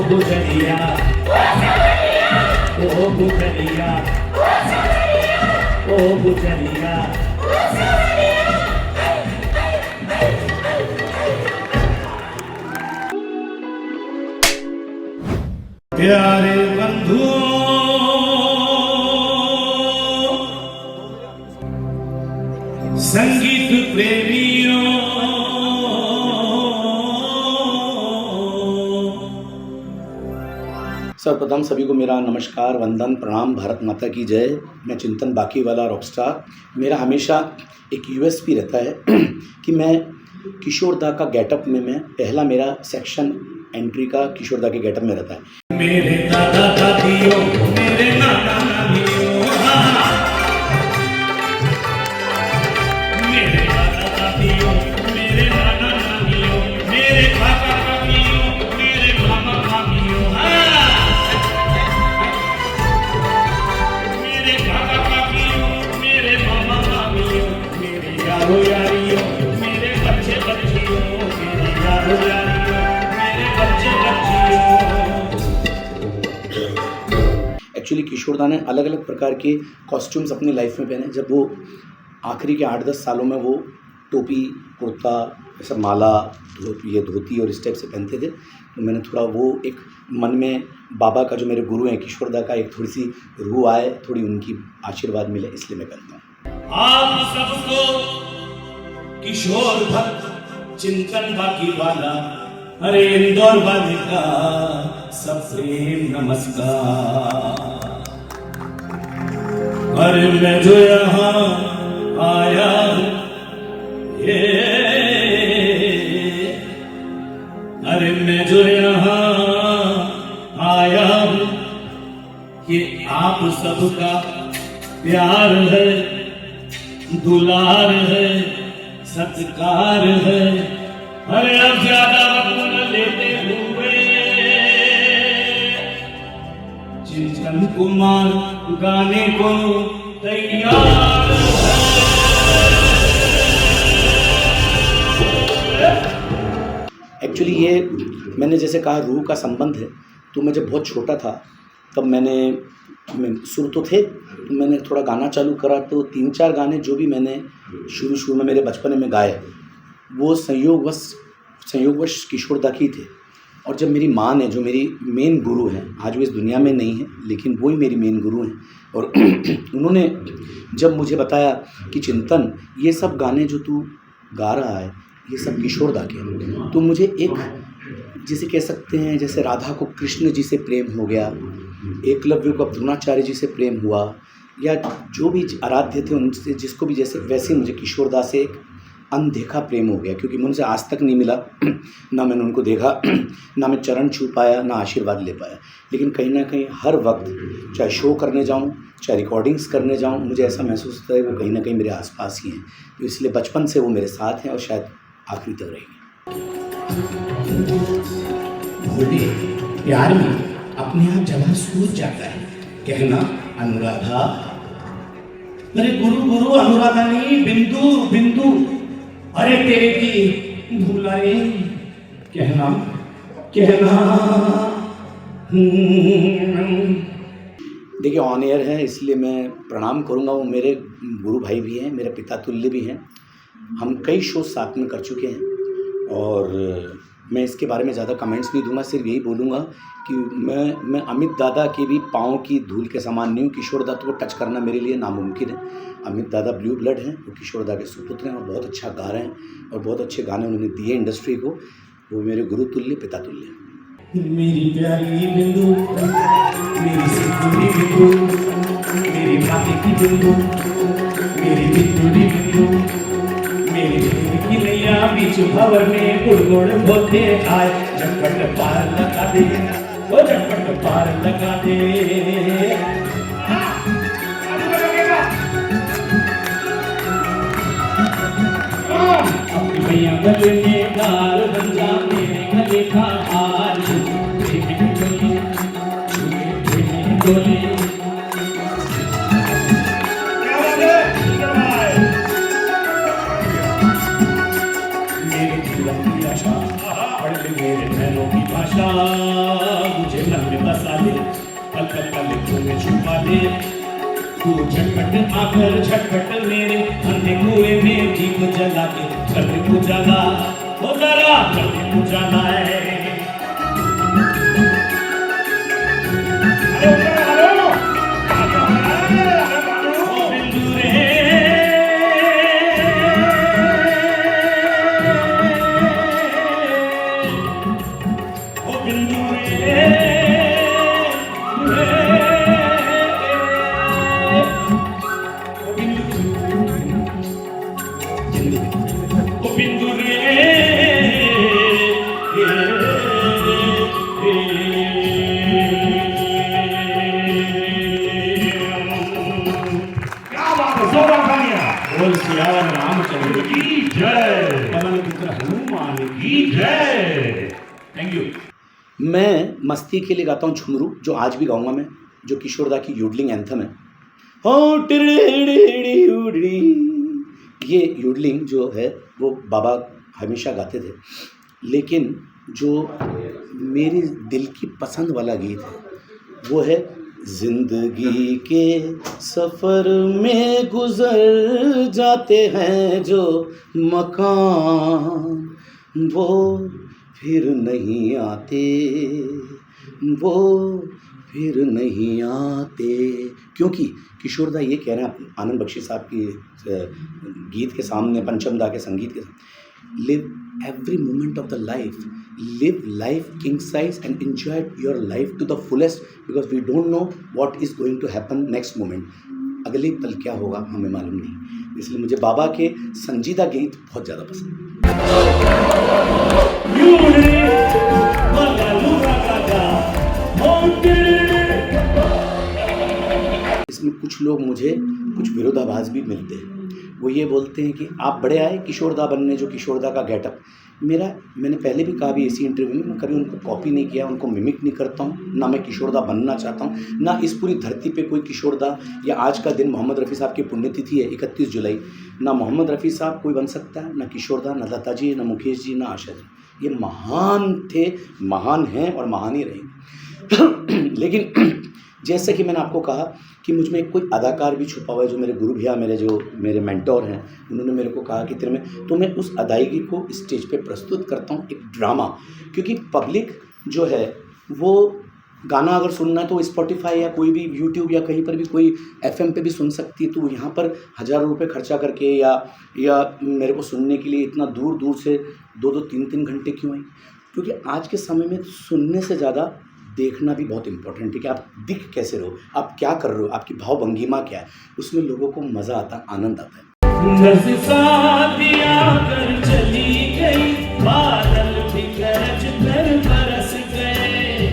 गुजरिया, ओ गुजरिया, ओ गुजरिया। प्यारे बंधुओं, संगीत प्रेमियों, सर्वप्रथम सभी को मेरा नमस्कार, वंदन, प्रणाम, भारत माता की जय। मैं चिंतन बाकीवाला रॉकस्टार। मेरा हमेशा एक यूएसपी रहता है कि मैं किशोर दा का गेटअप में मैं पहला मेरा सेक्शन एंट्री का किशोर दा के गेटअप में रहता है। मेरे दादा दादियों, मेरे नाना नानियों, मेरे दादा दादियों, मेरे नाना नानियों, मेरे काका काकियों, मेरे मामा मामियों, मेरे काका काकियों, मेरे मामा मामियों, मेरे यारो यारियों, मेरे बच्चे बच्चियों, मेरे यारो यारियों, मेरे बच्चे बच्चियों। एक्चुअली किशोर दा ने अलग अलग प्रकार के कॉस्ट्यूम्स अपनी लाइफ में पहने। जब वो आखिरी के 8-10 सालों में वो टोपी, कुर्ता, ऐसा माला, ये धोती और इस टाइप से पहनते थे, तो मैंने थोड़ा वो एक मन में बाबा का जो मेरे गुरु हैं किशोर दा का एक थोड़ी सी रूह आए, थोड़ी उनकी आशीर्वाद मिले, इसलिए मैं करता हूँ। आप सबको किशोर भक्त चिंतन बाकीवाला, अरे इंदौर वाले का सब प्रेम नमस्कार। अरे मैं जो यहाँ आया, ये अरे मैं जो यहाँ आया हूँ, ये आप सबका प्यार है, दुलार है, सत्कार है। अरे अब ज्यादा वक्त न लेते हुए चिंतन कुमार गाने को तैयार है। एक्चुअली ये मैंने जैसे कहा रूह का संबंध है, तो मैं जब बहुत छोटा था तब मैं सुर तो थे, तो मैंने थोड़ा गाना चालू करा, तो 3-4 गाने जो भी मैंने शुरू में मेरे बचपन में गाए वो संयोगवश किशोर दा की थे। और जब मेरी माँ ने, जो मेरी मेन गुरु हैं, आज वो इस दुनिया में नहीं है लेकिन वो ही मेरी मेन गुरु हैं, और उन्होंने जब मुझे बताया कि चिंतन ये सब गाने जो तू गा रहा है ये सब किशोर दा के हैं, तो मुझे एक जिसे कह सकते हैं जैसे राधा को कृष्ण जी से प्रेम हो गया, एकलव्य को द्रोणाचार्य जी से प्रेम हुआ, या जो भी आराध्य थे उनसे जिसको भी जैसे, वैसे मुझे किशोर दा से एक अनदेखा प्रेम हो गया, क्योंकि मैं उनसे आज तक नहीं मिला ना मैंने उनको देखा, ना मैं चरण छू पाया, ना आशीर्वाद ले पाया, लेकिन कहीं ना कहीं हर वक्त चाहे शो करने जाऊं, चाहे रिकॉर्डिंग्स करने जाऊं, मुझे ऐसा महसूस होता है वो कहीं ना कहीं मेरे आसपास ही हैं। तो इसलिए बचपन से वो मेरे साथ हैं और शायद आखिरी तक रहेंगे। भोले प्यार में अपने आप जवाब सूझ जाता है, कहना अनुराधा, अरे गुरु गुरु अनुराधा नहीं, बिंदु बिंदु, अरे तेरे की भूलाए, कहना कहना। देखिए ऑन एयर है इसलिए मैं प्रणाम करूंगा, वो मेरे गुरु भाई भी हैं, मेरे पिता तुल्य भी हैं, हम कई शो साथ में कर चुके हैं, और मैं इसके बारे में ज़्यादा कमेंट्स नहीं दूंगा, सिर्फ यही बोलूँगा कि मैं अमित दादा के भी पाँव की धूल के समान नहीं हूँ। किशोर दा को टच करना मेरे लिए नामुमकिन है। अमित दादा ब्लू ब्लड हैं, वो किशोर दा के सुपुत्र हैं और बहुत अच्छा गा रहे हैं और बहुत अच्छे गाने उन्होंने दिए इंडस्ट्री को। वो मेरे गुरु तुल्य, पिता तुल्य। मेरी प्यारी बिंदु, मेरी सिंदूरी बिंदु, मेरी भाग्य की बिंदु, मेरी बिंदुरी बिंदु, मेरी बिंदु की नैया बीच भंवर में गुड़गुड़ होते आए, झटपट पार लगा दे, वो झटपट पार लगा दे। अपनी मैया गले में दार बन जा, मेरे गले का हार, डोले मेरे बहनों की भाषा मुझे मन में बसा ले, पल पल पल में छुपा ले। तू झटपट आकर झटपट मेरे अंधे कुएं में दीप जला के कर दे उजाला, हो जरा कर दे उजाला है। बोल सिया रामचंद्र की जय, पवन पुत्र हनुमान की जय। Thank you. मैं मस्ती के लिए गाता हूँ झुमरू, जो आज भी गाऊंगा मैं, जो किशोरदा की योडलिंग एंथम है। हो टिड़ी उड़ी, ये योडलिंग जो है वो बाबा हमेशा गाते थे, लेकिन जो मेरी दिल की पसंद वाला गीत है वो है जिंदगी के सफ़र में गुजर जाते हैं जो मकान, वो फिर नहीं आते, वो फिर नहीं आते। क्योंकि किशोरदा ये कह रहे हैं आनंद बख्शी साहब की गीत के सामने, पंचम दा के संगीत के सामने, live every moment of the life, live life king size and enjoy your life to the fullest, because we don't know what is going to happen next moment. अगले पल क्या होगा हमें मालूम नहीं, इसलिए मुझे बाबा के संजीदा गीत बहुत ज़्यादा पसंद है। इसमें कुछ लोग मुझे कुछ विरोधाभास भी मिलते हैं। वो ये बोलते हैं कि आप बड़े आए किशोरदा बनने, जो किशोरदा का गेटअप मैंने पहले भी कहा भी इसी इंटरव्यू में, मैं कभी उनको कॉपी नहीं किया, उनको मिमिक नहीं करता हूँ, ना मैं किशोरदा बनना चाहता हूँ, ना इस पूरी धरती पे कोई किशोरदा, या आज का दिन मोहम्मद रफ़ी साहब की पुण्यतिथि है 31 जुलाई, ना मोहम्मद रफ़ी साहब कोई बन सकता है, ना किशोरदा, ना लता जी, ना मुकेश जी, ना आशा जी। ये महान थे, महान हैं और महान ही रहेंगे। लेकिन जैसे कि मैंने आपको कहा कि मुझ में कोई अदाकार भी छुपा हुआ है, जो मेरे गुरु भैया, मेरे मेंटोर हैं, उन्होंने मेरे को कहा कि तेरे में, तो मैं उस अदायगी को स्टेज पे प्रस्तुत करता हूँ, एक ड्रामा। क्योंकि पब्लिक जो है वो गाना अगर सुनना है तो स्पॉटिफाई या कोई भी यूट्यूब या कहीं पर भी कोई FM पे भी सुन सकती है, तो यहाँ पर हज़ारों रुपये खर्चा करके या मेरे को सुनने के लिए इतना दूर दूर से 2-2, 3-3 घंटे क्यों आई? क्योंकि आज के समय में सुनने से ज़्यादा देखना भी बहुत इम्पोर्टेंट है कि आप दिख कैसे रहो, आप क्या कर रहे हो, आपकी भाव भंगिमा क्या है, उसमें लोगों को मज़ा आता, आनंद आता है। चली गई, बादल भी गरज कर बरस गए,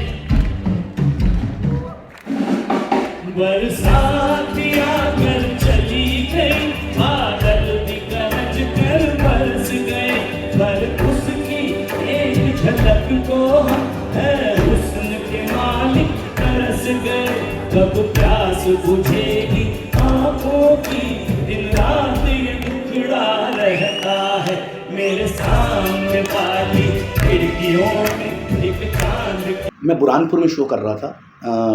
बरसात आकर चली गई, बादल भी गरज कर बरस गए, पर उसकी एक झलक को है हुस्न के मालिक तरस गए। कब प्यास बुझेगी आंखों की, दिन रात ये टुकड़ा रहता है, मेरे सामने वाली खिड़कियों में एक चांद। मैं बुरहानपुर में शो कर रहा था,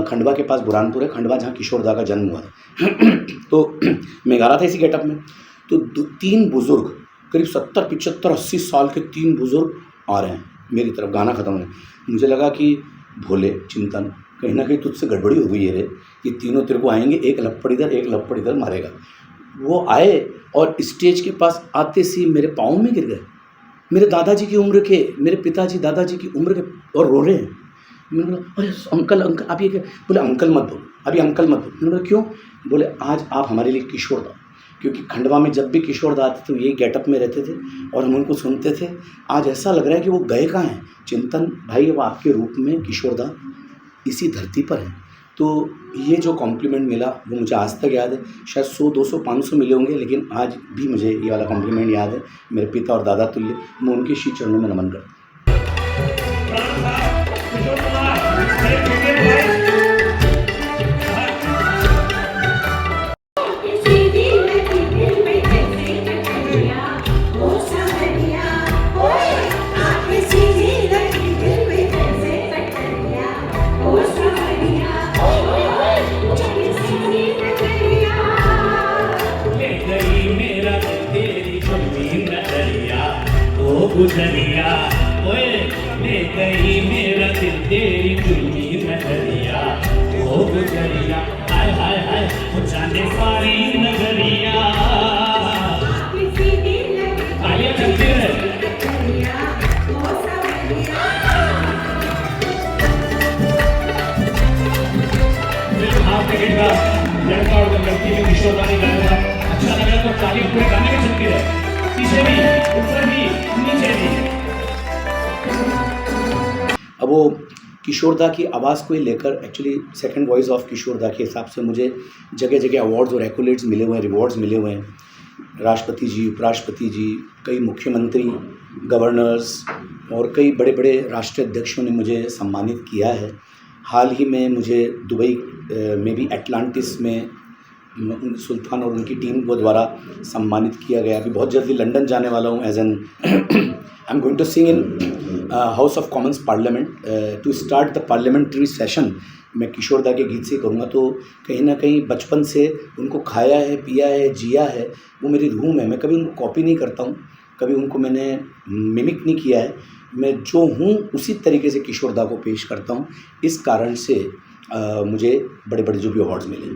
खंडवा के पास बुरहानपुर है, खंडवा जहाँ किशोरदा का जन्म हुआ था। तो मैं गा रहा था इसी गेटअप में, तो 3 बुज़ुर्ग करीब 70, 75, 80 साल के 3 बुज़ुर्ग आ रहे हैं मेरी तरफ, गाना ख़त्म होने। मुझे लगा कि भोले चिंतन, कहीं ना कहीं तुझसे गड़बड़ी हो गई है रे, ये तीनों तेरे को आएंगे, एक लपड़ इधर मारेगा। वो आए और स्टेज के पास आते सी मेरे पाँव में गिर गए, मेरे दादाजी की उम्र के, मेरे पिताजी दादाजी की उम्र के, और रो रहे हैं। मैंने बोला अरे अंकल आप ये क्या? बोले अंकल मत बोलो, अभी अंकल मत बोलो। मैंने बोला क्यों? बोले आज आप हमारे लिए किशोरदा, क्योंकि खंडवा में जब भी किशोरदा आते तो ये गेटअप में रहते थे और हम उनको सुनते थे। आज ऐसा लग रहा है कि वो गए कहाँ हैं। चिंतन भाई, वो आपके रूप में किशोरदा इसी धरती पर है। तो ये जो कॉम्प्लीमेंट मिला वो मुझे आज तक याद है, शायद 100, 200, 500 मिले होंगे, लेकिन आज भी मुझे ये वाला कॉम्प्लीमेंट याद है। मेरे पिता और दादा तुल्य, मैं उनके श्री चरणों में नमन करता हूँ। ले गई मेरा दिल तेरी जुल्मी नजरिया ओ गुजरिया हाय हाय हाय वो जाने सारी नगरिया तालियां चलती रहे आपके गीत का लड़का और लड़की में किशोर दा ने गाया था अच्छा लगा तो तालियां पूरे गाने में चलती रहे पीछे भी ऊपर भी नीचे भी अब वो किशोर दा की आवाज़ को ही लेकर एक्चुअली सेकंड वॉइस ऑफ किशोर दा के हिसाब से मुझे जगह जगह अवार्ड्स और एक्कोलेट्स मिले हुए हैं, रिवॉर्ड्स मिले हुए हैं। राष्ट्रपति जी, उपराष्ट्रपति जी, कई मुख्यमंत्री, गवर्नर्स और कई बड़े बड़े राष्ट्रीय अध्यक्षों ने मुझे सम्मानित किया है। हाल ही में मुझे दुबई में भी एटलांटिस में सुल्तान और उनकी टीम को द्वारा सम्मानित किया गया। अभी बहुत जल्दी लंदन जाने वाला हूँ as an I am going to sing in House of Commons parliament to start the parliamentary session. मैं किशोर दा के गीत से करूँगा तो कहीं ना कहीं बचपन से उनको खाया है, पिया है, जिया है, वो मेरी रूह में। मैं कभी उनको कॉपी नहीं करता हूँ, कभी उनको मैंने मिमिक नहीं किया है। मैं जो हूँ उसी तरीके से किशोर दा को पेश करता हूँ। इस कारण से मुझे बड़े बड़े जो भी अवार्ड्स मिले।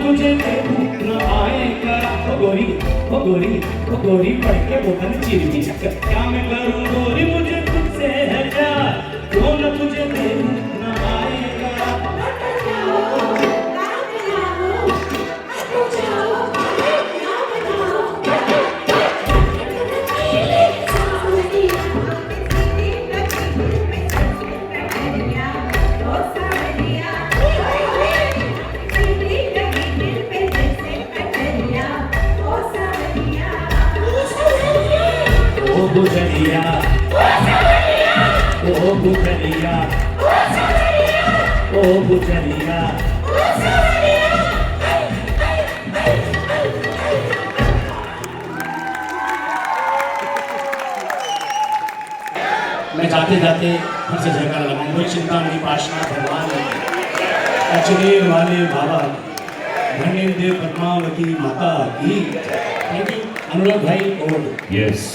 मुझे न आएगा ओ गोरी ओ गोरी ओ गोरी पढ़ के बोतल चिर की चक्कर क्या मैं करूं गोरी मुझे तुझसे है प्यार क्यों न तुझे न आएगा गुजरिया ओ गुजरिया ओ गुजरिया मैं जाते जाते फिर से जयकारा लगाऊं कोई चिंता नहीं पाशना भगवान अचरेर वाले बाबा धन्य देव पद्मावती माता की थैंक यू अनुराग भाई और यस